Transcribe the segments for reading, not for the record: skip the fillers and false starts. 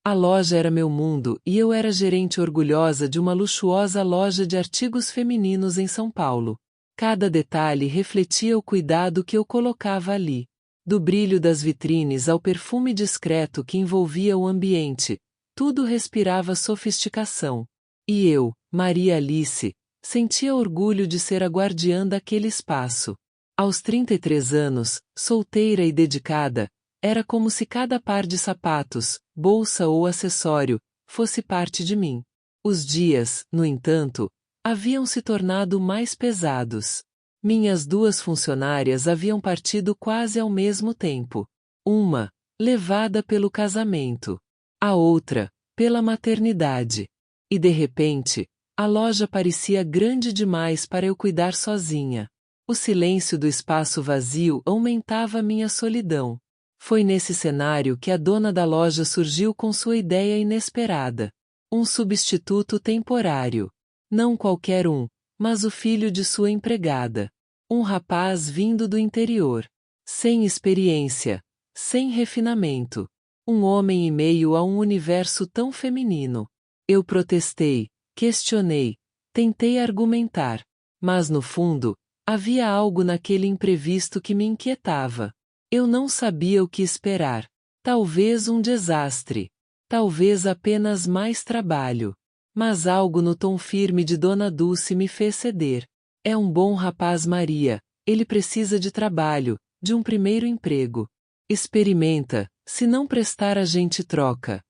A loja era meu mundo e eu era gerente orgulhosa de uma luxuosa loja de artigos femininos em São Paulo. Cada detalhe refletia o cuidado que eu colocava ali. Do brilho das vitrines ao perfume discreto que envolvia o ambiente, tudo respirava sofisticação. E eu, Maria Alice, sentia orgulho de ser a guardiã daquele espaço. Aos 33 anos, solteira e dedicada, era como se cada par de sapatos, bolsa ou acessório, fosse parte de mim. Os dias, no entanto, haviam se tornado mais pesados. Minhas duas funcionárias haviam partido quase ao mesmo tempo. Uma, levada pelo casamento. A outra, pela maternidade. E de repente, a loja parecia grande demais para eu cuidar sozinha. O silêncio do espaço vazio aumentava minha solidão. Foi nesse cenário que a dona da loja surgiu com sua ideia inesperada. Um substituto temporário. Não qualquer um, mas o filho de sua empregada. Um rapaz vindo do interior. Sem experiência. Sem refinamento. Um homem em meio a um universo tão feminino. Eu protestei, questionei, tentei argumentar. Mas no fundo, havia algo naquele imprevisto que me inquietava. Eu não sabia o que esperar. Talvez um desastre. Talvez apenas mais trabalho. Mas algo no tom firme de Dona Dulce me fez ceder. É um bom rapaz, Maria. Ele precisa de trabalho, de um primeiro emprego. Experimenta, se não prestar a gente troca.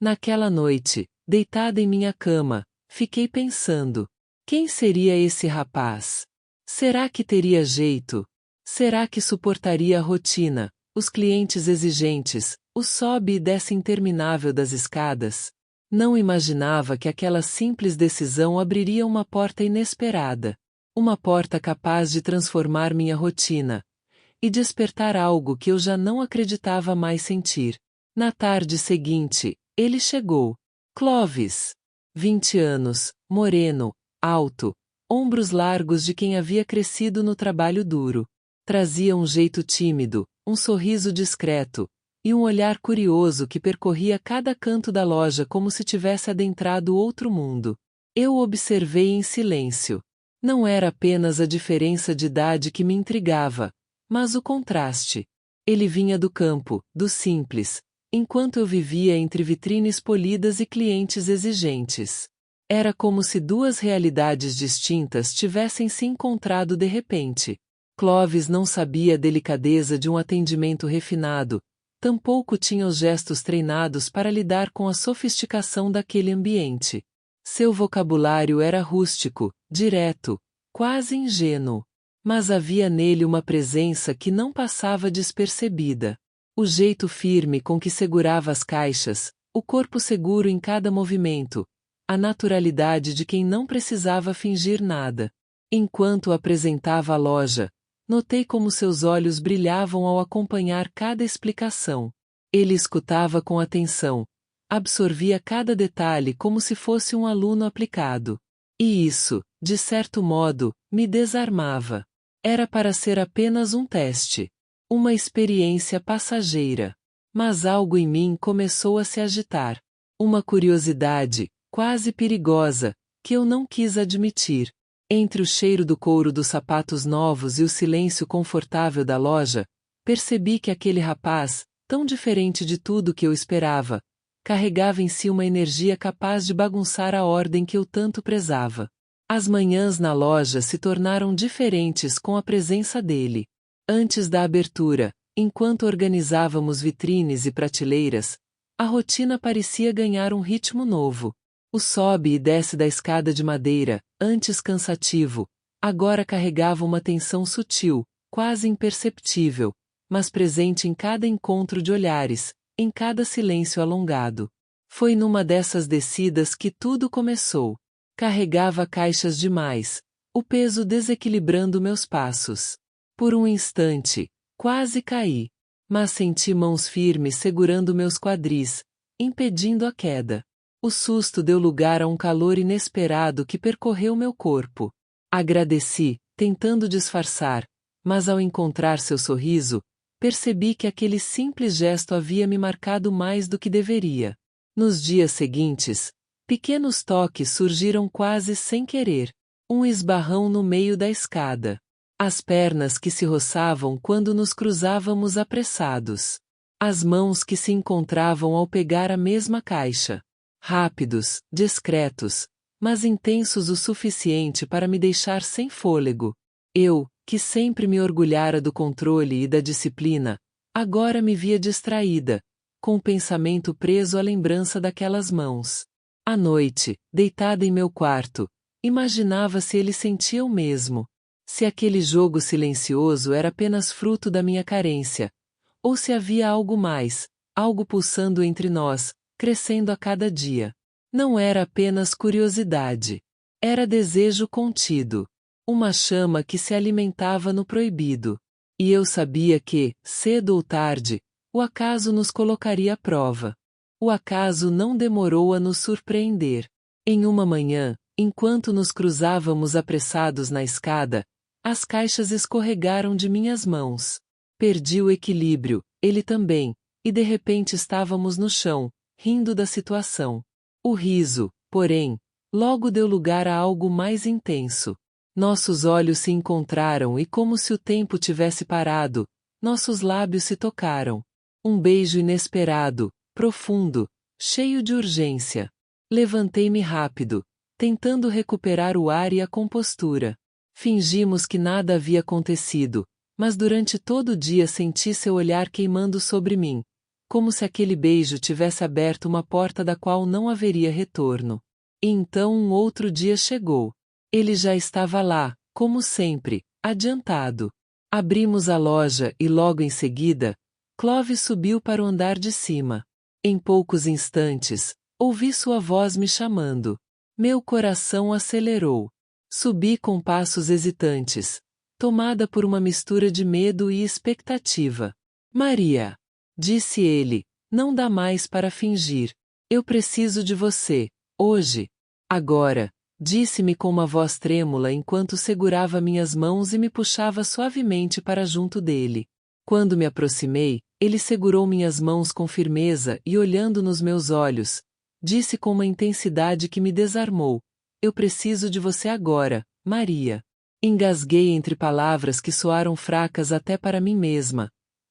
Naquela noite, deitada em minha cama, fiquei pensando. Quem seria esse rapaz? Será que teria jeito? Será que suportaria a rotina, os clientes exigentes, o sobe e desce interminável das escadas? Não imaginava que aquela simples decisão abriria uma porta inesperada. Uma porta capaz de transformar minha rotina e despertar algo que eu já não acreditava mais sentir. Na tarde seguinte, ele chegou. Clóvis. 20 anos, moreno, alto, ombros largos de quem havia crescido no trabalho duro. Trazia um jeito tímido, um sorriso discreto, e um olhar curioso que percorria cada canto da loja como se tivesse adentrado outro mundo. Eu o observei em silêncio. Não era apenas a diferença de idade que me intrigava, mas o contraste. Ele vinha do campo, do simples, enquanto eu vivia entre vitrines polidas e clientes exigentes. Era como se duas realidades distintas tivessem se encontrado de repente. Clóvis não sabia a delicadeza de um atendimento refinado, tampouco tinha os gestos treinados para lidar com a sofisticação daquele ambiente. Seu vocabulário era rústico, direto, quase ingênuo. Mas havia nele uma presença que não passava despercebida. O jeito firme com que segurava as caixas, o corpo seguro em cada movimento, a naturalidade de quem não precisava fingir nada. Enquanto apresentava a loja, notei como seus olhos brilhavam ao acompanhar cada explicação. Ele escutava com atenção, absorvia cada detalhe como se fosse um aluno aplicado. E isso, de certo modo, me desarmava. Era para ser apenas um teste. Uma experiência passageira. Mas algo em mim começou a se agitar. Uma curiosidade, quase perigosa, que eu não quis admitir. Entre o cheiro do couro dos sapatos novos e o silêncio confortável da loja, percebi que aquele rapaz, tão diferente de tudo que eu esperava, carregava em si uma energia capaz de bagunçar a ordem que eu tanto prezava. As manhãs na loja se tornaram diferentes com a presença dele. Antes da abertura, enquanto organizávamos vitrines e prateleiras, a rotina parecia ganhar um ritmo novo. O sobe e desce da escada de madeira, antes cansativo, agora carregava uma tensão sutil, quase imperceptível, mas presente em cada encontro de olhares, em cada silêncio alongado. Foi numa dessas descidas que tudo começou. Carregava caixas demais, o peso desequilibrando meus passos. Por um instante, quase caí, mas senti mãos firmes segurando meus quadris, impedindo a queda. O susto deu lugar a um calor inesperado que percorreu meu corpo. Agradeci, tentando disfarçar, mas ao encontrar seu sorriso, percebi que aquele simples gesto havia me marcado mais do que deveria. Nos dias seguintes, pequenos toques surgiram quase sem querer. Um esbarrão no meio da escada. As pernas que se roçavam quando nos cruzávamos apressados. As mãos que se encontravam ao pegar a mesma caixa. Rápidos, discretos, mas intensos o suficiente para me deixar sem fôlego. Eu, que sempre me orgulhara do controle e da disciplina, agora me via distraída, com o pensamento preso à lembrança daquelas mãos. À noite, deitada em meu quarto, imaginava se ele sentia o mesmo. Se aquele jogo silencioso era apenas fruto da minha carência, ou se havia algo mais, algo pulsando entre nós, crescendo a cada dia. Não era apenas curiosidade. Era desejo contido. Uma chama que se alimentava no proibido. E eu sabia que, cedo ou tarde, o acaso nos colocaria à prova. O acaso não demorou a nos surpreender. Em uma manhã, enquanto nos cruzávamos apressados na escada, as caixas escorregaram de minhas mãos. Perdi o equilíbrio, ele também, e de repente estávamos no chão, rindo da situação. O riso, porém, logo deu lugar a algo mais intenso. Nossos olhos se encontraram e, como se o tempo tivesse parado, nossos lábios se tocaram. Um beijo inesperado, profundo, cheio de urgência. Levantei-me rápido, tentando recuperar o ar e a compostura. Fingimos que nada havia acontecido, mas durante todo o dia senti seu olhar queimando sobre mim, como se aquele beijo tivesse aberto uma porta da qual não haveria retorno. E então um outro dia chegou. Ele já estava lá, como sempre, adiantado. Abrimos a loja e logo em seguida, Clovis subiu para o andar de cima. Em poucos instantes, ouvi sua voz me chamando. Meu coração acelerou. Subi com passos hesitantes, tomada por uma mistura de medo e expectativa. Maria, disse ele, não dá mais para fingir. Eu preciso de você, hoje. Agora, disse-me com uma voz trêmula enquanto segurava minhas mãos e me puxava suavemente para junto dele. Quando me aproximei, ele segurou minhas mãos com firmeza e, olhando nos meus olhos, disse com uma intensidade que me desarmou: eu preciso de você agora, Maria. Engasguei entre palavras que soaram fracas até para mim mesma.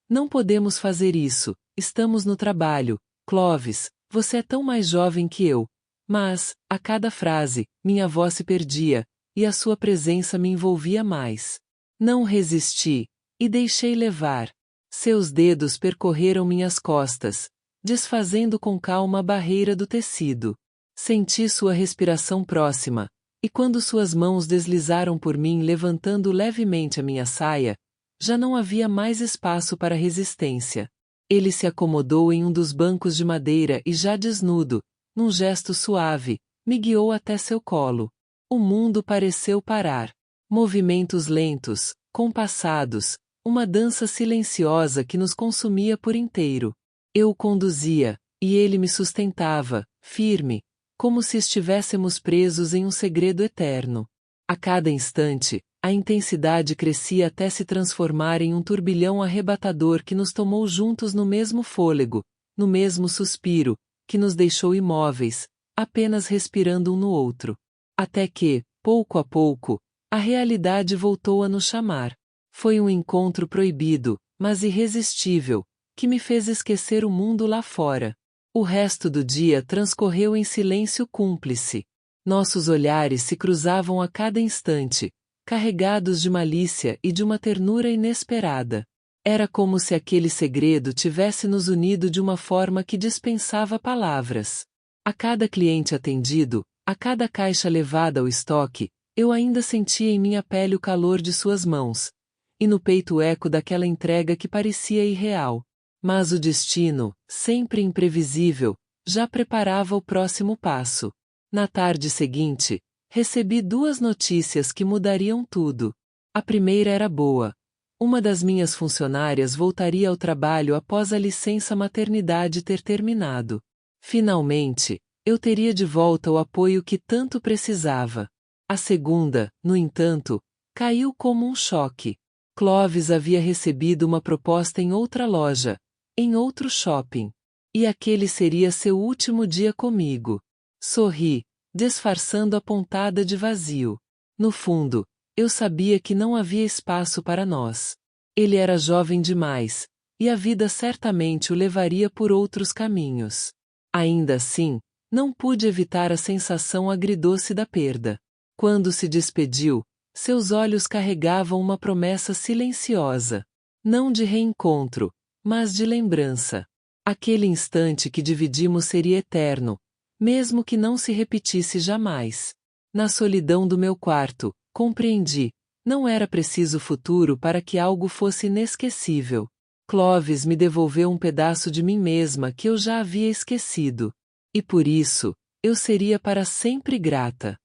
Não podemos fazer isso, estamos no trabalho. Clovis, você é tão mais jovem que eu. Mas, a cada frase, minha voz se perdia, e a sua presença me envolvia mais. Não resisti, e deixei levar. Seus dedos percorreram minhas costas, desfazendo com calma a barreira do tecido. Senti sua respiração próxima, e quando suas mãos deslizaram por mim levantando levemente a minha saia, já não havia mais espaço para resistência. Ele se acomodou em um dos bancos de madeira e, já desnudo, num gesto suave, me guiou até seu colo. O mundo pareceu parar. Movimentos lentos, compassados, uma dança silenciosa que nos consumia por inteiro. Eu o conduzia, e ele me sustentava, firme, como se estivéssemos presos em um segredo eterno. A cada instante, a intensidade crescia até se transformar em um turbilhão arrebatador que nos tomou juntos no mesmo fôlego, no mesmo suspiro, que nos deixou imóveis, apenas respirando um no outro. Até que, pouco a pouco, a realidade voltou a nos chamar. Foi um encontro proibido, mas irresistível, que me fez esquecer o mundo lá fora. O resto do dia transcorreu em silêncio cúmplice. Nossos olhares se cruzavam a cada instante, carregados de malícia e de uma ternura inesperada. Era como se aquele segredo tivesse nos unido de uma forma que dispensava palavras. A cada cliente atendido, a cada caixa levada ao estoque, eu ainda sentia em minha pele o calor de suas mãos, e no peito o eco daquela entrega que parecia irreal. Mas o destino, sempre imprevisível, já preparava o próximo passo. Na tarde seguinte, recebi 2 notícias que mudariam tudo. A primeira era boa. Uma das minhas funcionárias voltaria ao trabalho após a licença maternidade ter terminado. Finalmente, eu teria de volta o apoio que tanto precisava. A segunda, no entanto, caiu como um choque. Clovis havia recebido uma proposta em outra loja, em outro shopping. E aquele seria seu último dia comigo. Sorri, disfarçando a pontada de vazio. No fundo, eu sabia que não havia espaço para nós. Ele era jovem demais, e a vida certamente o levaria por outros caminhos. Ainda assim, não pude evitar a sensação agridoce da perda. Quando se despediu, seus olhos carregavam uma promessa silenciosa. Não de reencontro, mas de lembrança. Aquele instante que dividimos seria eterno, mesmo que não se repetisse jamais. Na solidão do meu quarto, compreendi, não era preciso futuro para que algo fosse inesquecível. Clovis me devolveu um pedaço de mim mesma que eu já havia esquecido. E por isso, eu seria para sempre grata.